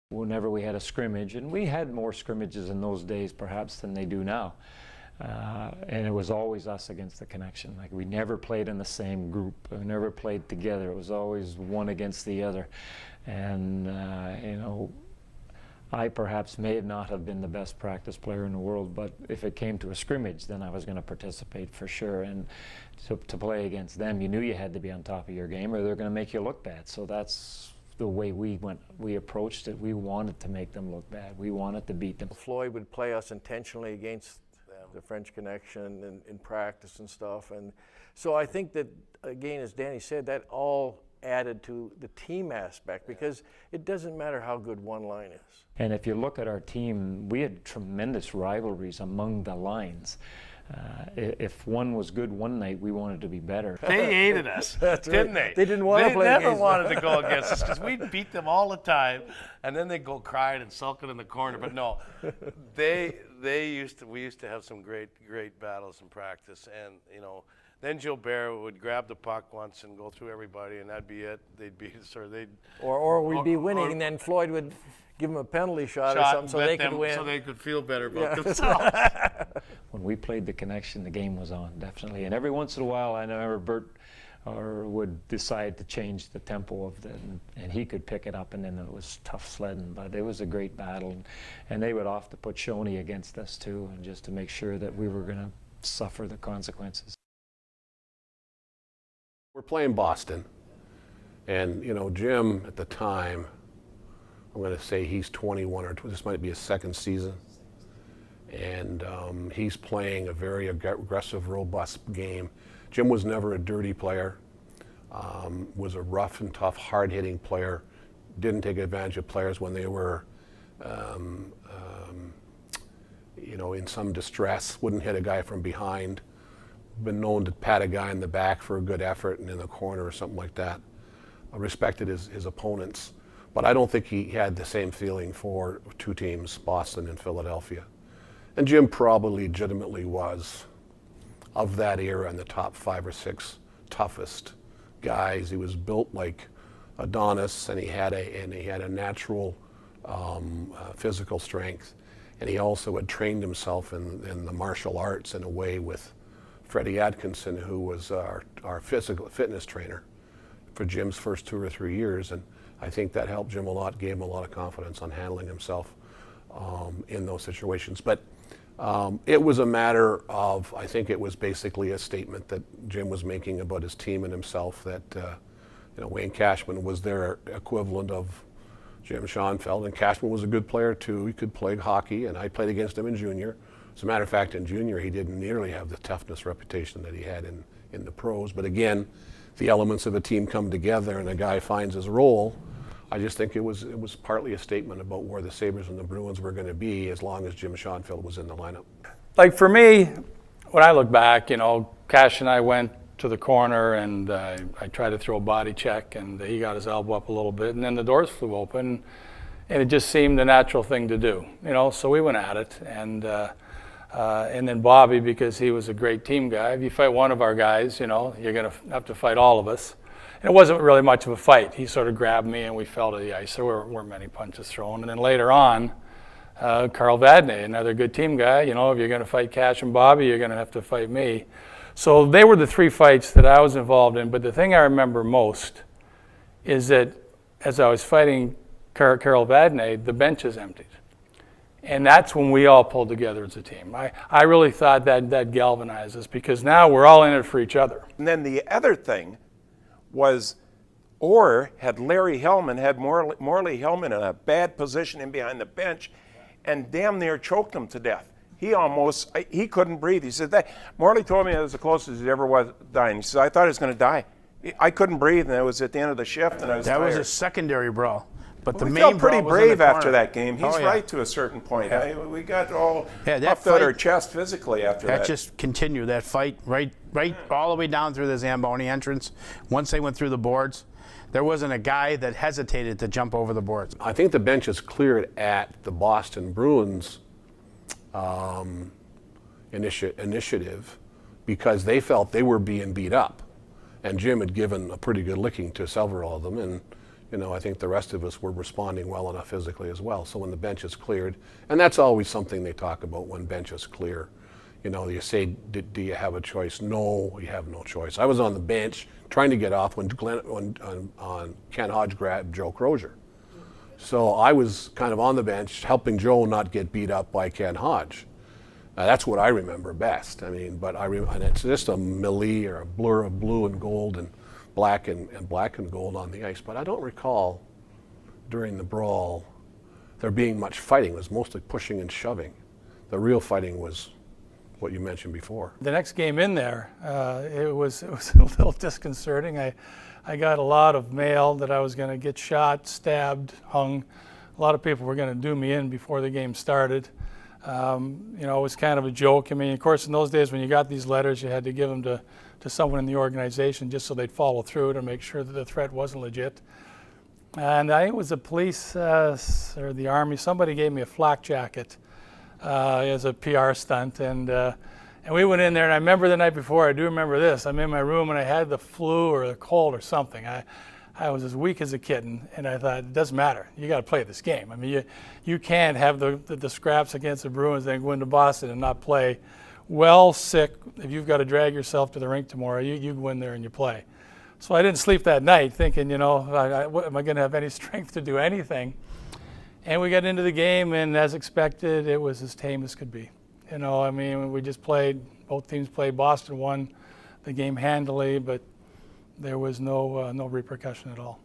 whenever we had a scrimmage, and we had more scrimmages in those days perhaps than they do now. And it was always us against the connection. Like, we never played in the same group. We never played together. It was always one against the other. And, I perhaps may not have been the best practice player in the world, but if it came to a scrimmage, then I was going to participate for sure. And to play against them, you knew you had to be on top of your game or they're going to make you look bad. So that's the way we approached it. We wanted to make them look bad. We wanted to beat them. Floyd would play us intentionally against the French Connection in practice and stuff. And so I think that, again, as Danny said, that all added to the team aspect, because it doesn't matter how good one line is. And if you look at our team, we had tremendous rivalries among the lines. If one was good one night, we wanted to be better. They hated us, didn't they? They didn't want to play against us. They never wanted to us. go against us because we'd beat them all the time, and then they'd go crying and sulking in the corner. But no, we used to have some great battles in practice, and then Gilbert would grab the puck once and go through everybody, and that'd be it. They'd beat us, or we'd be winning, and then Floyd would give them a penalty shot or something so they could win. So they could feel better about themselves. When we played the connection, the game was on, definitely. And every once in a while, I remember Bert would decide to change the tempo of it, and he could pick it up, and then it was tough sledding. But it was a great battle, and they would often put Shoney against us too, and just to make sure that we were going to suffer the consequences. We're playing Boston, and Jim at the time, I'm going to say he's 21 or this might be his second season, and he's playing a very aggressive, robust game. Jim was never a dirty player, was a rough and tough, hard-hitting player, didn't take advantage of players when they were in some distress, wouldn't hit a guy from behind, been known to pat a guy in the back for a good effort and in the corner or something like that. Respected his opponents, but I don't think he had the same feeling for two teams, Boston and Philadelphia. And Jim probably legitimately was, of that era, in the top 5 or 6 toughest guys. He was built like Adonis, and he had a natural physical strength, and he also had trained himself in the martial arts in a way with Freddie Atkinson, who was our physical fitness trainer for Jim's first 2 or 3 years, and I think that helped Jim a lot, gave him a lot of confidence on handling himself in those situations. But it was a matter of, I think it was basically a statement that Jim was making about his team and himself, that Wayne Cashman was their equivalent of Jim Schoenfeld, and Cashman was a good player too. He could play hockey, and I played against him in junior. As a matter of fact, in junior, he didn't nearly have the toughness reputation that he had in the pros. But again, the elements of a team come together and a guy finds his role. I just think it was partly a statement about where the Sabres and the Bruins were going to be as long as Jim Schoenfeld was in the lineup. Like for me, when I look back, Cash and I went to the corner, and I tried to throw a body check, and he got his elbow up a little bit, and then the doors flew open, and it just seemed the natural thing to do. So we went at it, and then Bobby, because he was a great team guy, if you fight one of our guys, you're going to have to fight all of us. And it wasn't really much of a fight. He sort of grabbed me, and we fell to the ice. There weren't many punches thrown. And then later on, Carl Vadnais, another good team guy, if you're going to fight Cash and Bobby, you're going to have to fight me. So they were the 3 fights that I was involved in. But the thing I remember most is that as I was fighting Carl Vadnais, the bench is emptied. And that's when we all pulled together as a team. I really thought that galvanized us, because now we're all in it for each other. And then the other thing was Orr had Larry Hellman, had Morley Hellman in a bad position in behind the bench, and damn near choked him to death. He couldn't breathe. He said that Morley told me it was the closest he ever was dying. He said, I thought he was going to die. I couldn't breathe, and it was at the end of the shift, and I was tired. That was a secondary brawl. But we felt pretty brave after that game. He's right to a certain point. Yeah. We got all that puffed out our chest physically after that. That just continued, that fight, right all the way down through the Zamboni entrance. Once they went through the boards, there wasn't a guy that hesitated to jump over the boards. I think the bench is cleared at the Boston Bruins initiative, because they felt they were being beat up. And Jim had given a pretty good licking to several of them, and I think the rest of us were responding well enough physically as well. So when the bench is cleared, and that's always something they talk about when benches clear. You say, do you have a choice? No, you have no choice. I was on the bench trying to get off when Ken Hodge grabbed Joe Crozier. So I was kind of on the bench helping Joe not get beat up by Ken Hodge. That's what I remember best. I mean, and it's just a melee or a blur of blue and gold and black and black and gold on the ice. But I don't recall during the brawl there being much fighting. It was mostly pushing and shoving. The real fighting was what you mentioned before. The next game in there, it was a little disconcerting. I got a lot of mail that I was going to get shot, stabbed, hung. A lot of people were going to do me in before the game started. It was kind of a joke. I mean, of course, in those days when you got these letters, you had to give them to someone in the organization just so they'd follow through to make sure that the threat wasn't legit. And I think it was the police or the Army. Somebody gave me a flak jacket as a PR stunt, and we went in there. And I remember the night before. I do remember this. I'm in my room and I had the flu or the cold or something. I was as weak as a kitten, and I thought, it doesn't matter. You got to play this game. I mean, you can't have the scraps against the Bruins and then go into Boston and not play. Well, sick. If you've got to drag yourself to the rink tomorrow, you go in there and you play. So I didn't sleep that night, thinking, am I going to have any strength to do anything? And we got into the game, and as expected, it was as tame as could be. We just played. Both teams played. Boston won the game handily, but there was no repercussion at all.